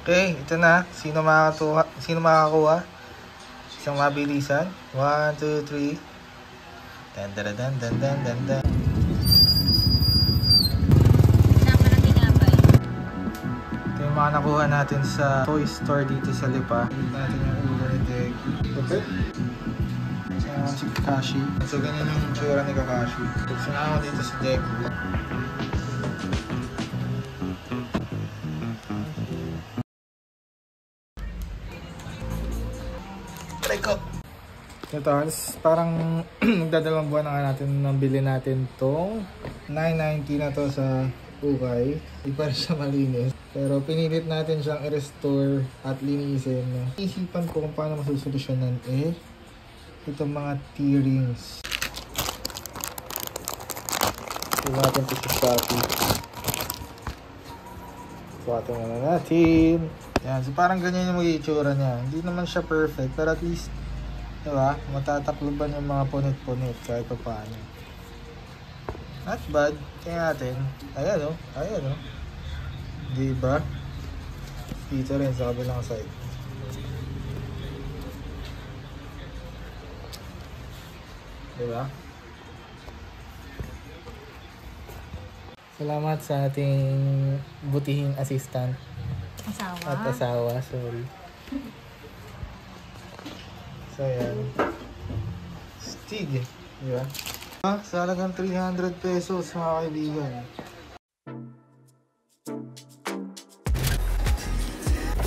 Okay, ito na. Sino makakakuha? Isang mabilisan. 1, 2, 3. Dan dan dan dan dan dan dan. Ito yung mga nakuha natin sa toy store dito sa Lipa. Dito natin yung ulo ni Deg. Okay. Si Kakashi. So ganyan yung tsura ni Kakashi. Sinama dito si Deg. Ito, parang magdadalawang buwan na nga natin nang bilhin natin tong 990 na to sa Ukay. Hindi pa rin siya malinis. Pero pinilit natin siyang i-restore at linisin. Isipan ko kung paano masusolusyonan itong mga T-rings. Ito natin ito sa Shopee. Suwatin na natin. Yan, so parang ganyan yung mag-iitsura niya. Hindi naman siya perfect, pero at least diba? Matatakluban yung mga punit-punit kahit pa paano. Not bad. Kaya natin. Ayan o. Ayan o. Diba? Dito rin sa kabilang side. Diba? Salamat sa ating butihing assistant. Asawa. At asawa. Sorry. So, ayan. Stig. Diba? Sa halagang 300 pesos, mga kaibigan.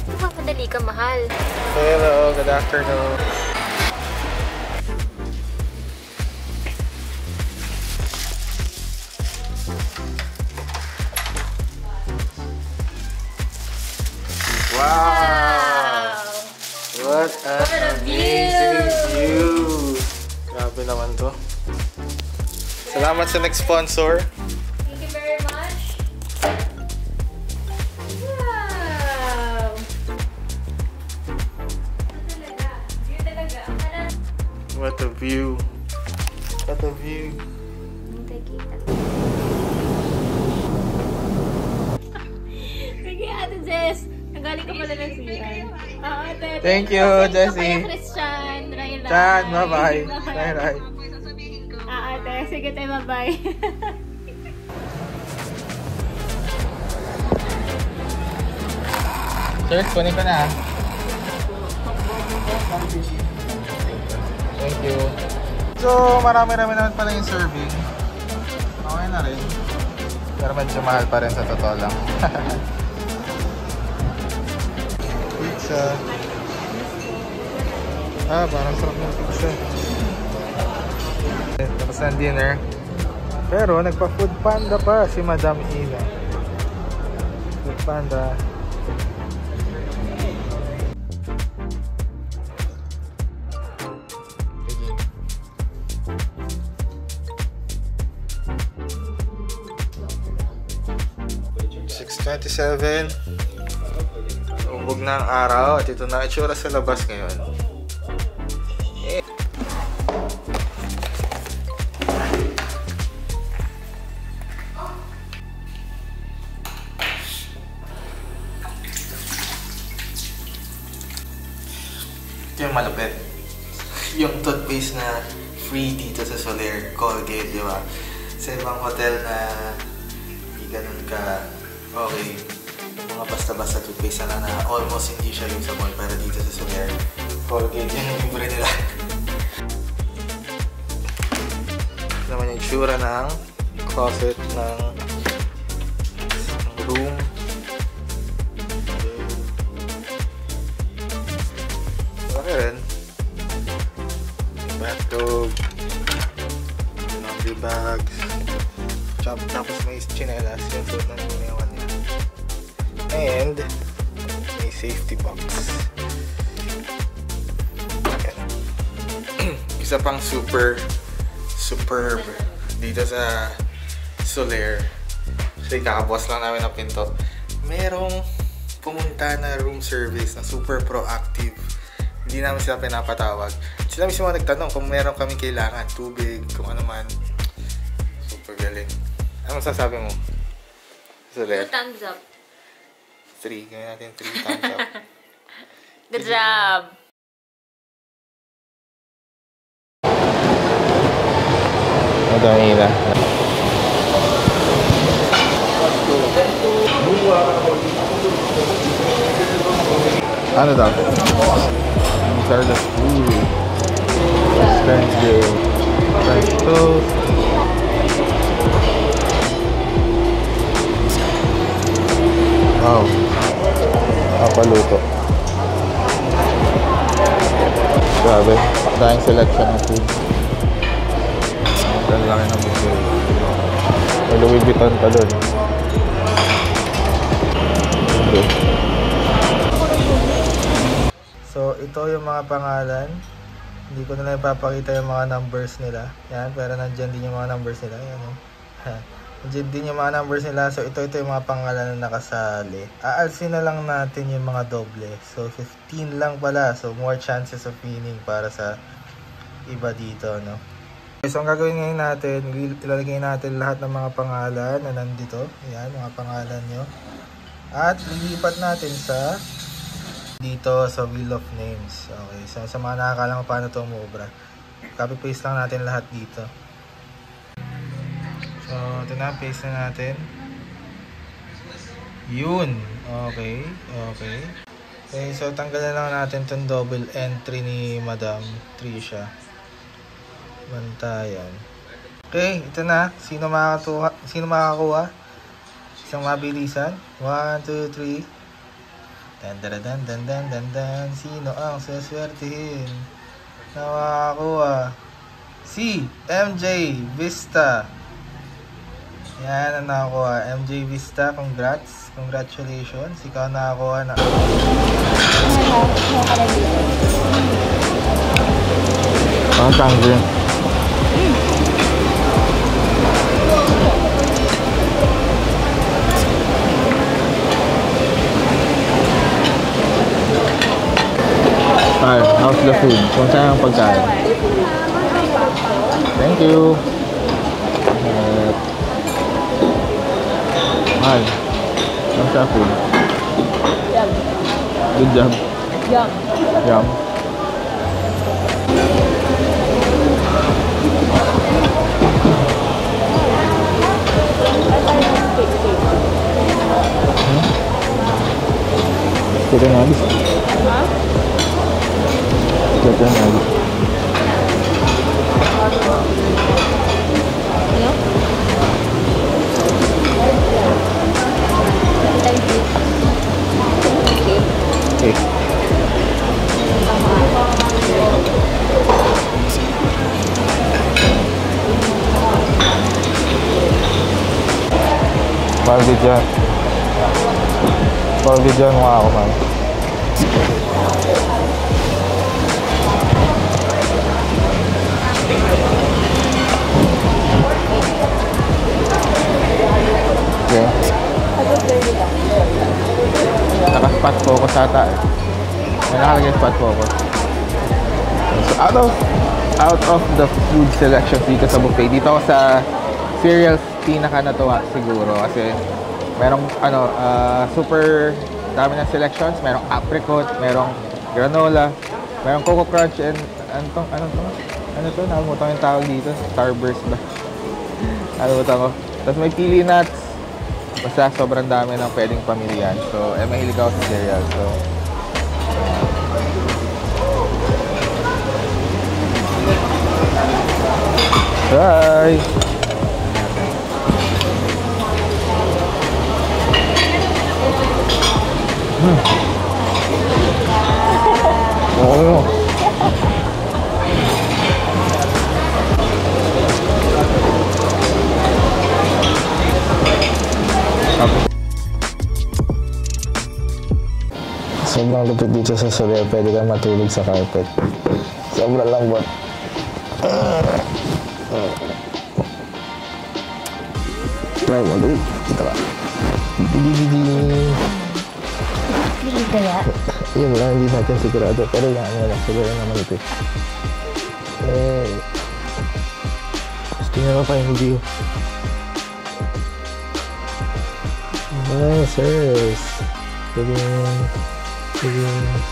Makakadali ka, mahal. Hello, good afternoon. Wow! What an amazing view! Grabe naman to. Salamat sa next sponsor. Thank you very much. Wow! What a view. What a view. Sige, Ate Jess. Nagaling ka pala ng CR. Ate. Thank you, Jessie. Kaya Christian. Ray-ray. Chan, bye-bye. Bye-bye. Ate. Sige tayo, bye-bye. Sir, kunin ko na. Thank you. So, marami-rami naman pala yung serving. Okay na rin. Pero medyo mahal pa rin sa totoo lang. Pizza. Parang sarap ng pizza. Tapos na dinner. Pero nagpa-food panda pa si Madam Ina. Food panda. $6.27. Ubog na ang araw at ito na itsura sa labas ngayon. Ito yung malupit. Yung toothpaste na free dito sa Solaire, Colgate, di ba? Sa ibang hotel na hindi ganun ka okay, mga basta-basta toothpaste na almost hindi siya usable, pero dito sa Solaire, Colgate yun yung libre nila. Ito naman yung tsura ng closet ng room. Okay rin. Bathtub, laundry bags, tapos may chinelas, yung suot ng ginawan niya. And may safety box. Isa pang superb dito sa Solaire. Kasi kakabukas lang namin ng pinto. Merong pumunta na room service na super proactive. Hindi namin sila pinapatawag. Sila mismo nagtanong kung meron kami kailangan, tubig, kung ano man. Super galing. Ano masasabi mo? Solaire? 2 thumbs up. 3. Gawin natin 3 thumbs up. Good job! Madami na. Ano daw? These are the food. French grilled. French toast. Wow. Papaluto. Grabe. Dahing selection ng food. Ang laki ng buffet. May Louis Vuitton pa dun. Okay. So, ito yung mga pangalan. Hindi ko na lang ipapakita yung mga numbers nila. Yan, pero nandyan din yung mga numbers nila. Yan, nandyan din yung mga numbers nila. So, ito yung mga pangalan na nakasali. Aalsin na lang natin yung mga doble. So, 15 lang pala. So, more chances of winning para sa iba dito, no? Okay, so, ang gagawin ngayon natin, ilalagay natin lahat ng mga pangalan na nandito. Yan, mga pangalan nyo. At lilipat natin sa dito sa Wheel of Names. Okay, so sa mga nakakalang kung paano ito umubra, copy paste lang natin lahat dito. So ito na, paste na natin. Yun. Okay, okay. Okay, so tanggalan lang natin itong double entry ni Madam Trisha. Bantayan. Okay, ito na. Sino makakakuha? Isang mabilisan. 1, 2, 3. Dan. Sino ang saswertihin na makakuha? Si MJ Vista. Yan ang nakakuha. MJ Vista, congrats. Congratulations. Ikaw nakakuha na. Ang tanggi. How's the food? Kung saan ang pagkain? Thank you. Hi. How's the food? Yum. Good job. Yum. Yum. Kita nagis. Kita nagis. Okay. Pagbidyan mo ako man. Okay. Naka-spot focus ata eh. May nakalagay spot focus. So out of the food selections dito sa buffet, dito ako sa cereals pinaka natuwa siguro kasi merong super dami ng selections, merong apricot, merong granola, merong Coco Crunch and ano to? Nakalimutan ko yung tawag dito. Starburst ba? Nakalimutan ko. Tapos may pili nuts. Basta sobrang dami ng pwedeng pamilihan. So, mahilig ako sa cereal. So, try! Oh. Sobrang lupit dito sa Soler, pwede kang matulog sa carpet. Sobrang lambot. Try mo, dali. Kita ka. Hindi kaya? Yun lang, hindi natin sigurado. Pero yan lang, siguro naman ito. Gusto nyo pa yung video. Yes. Sige. Sige.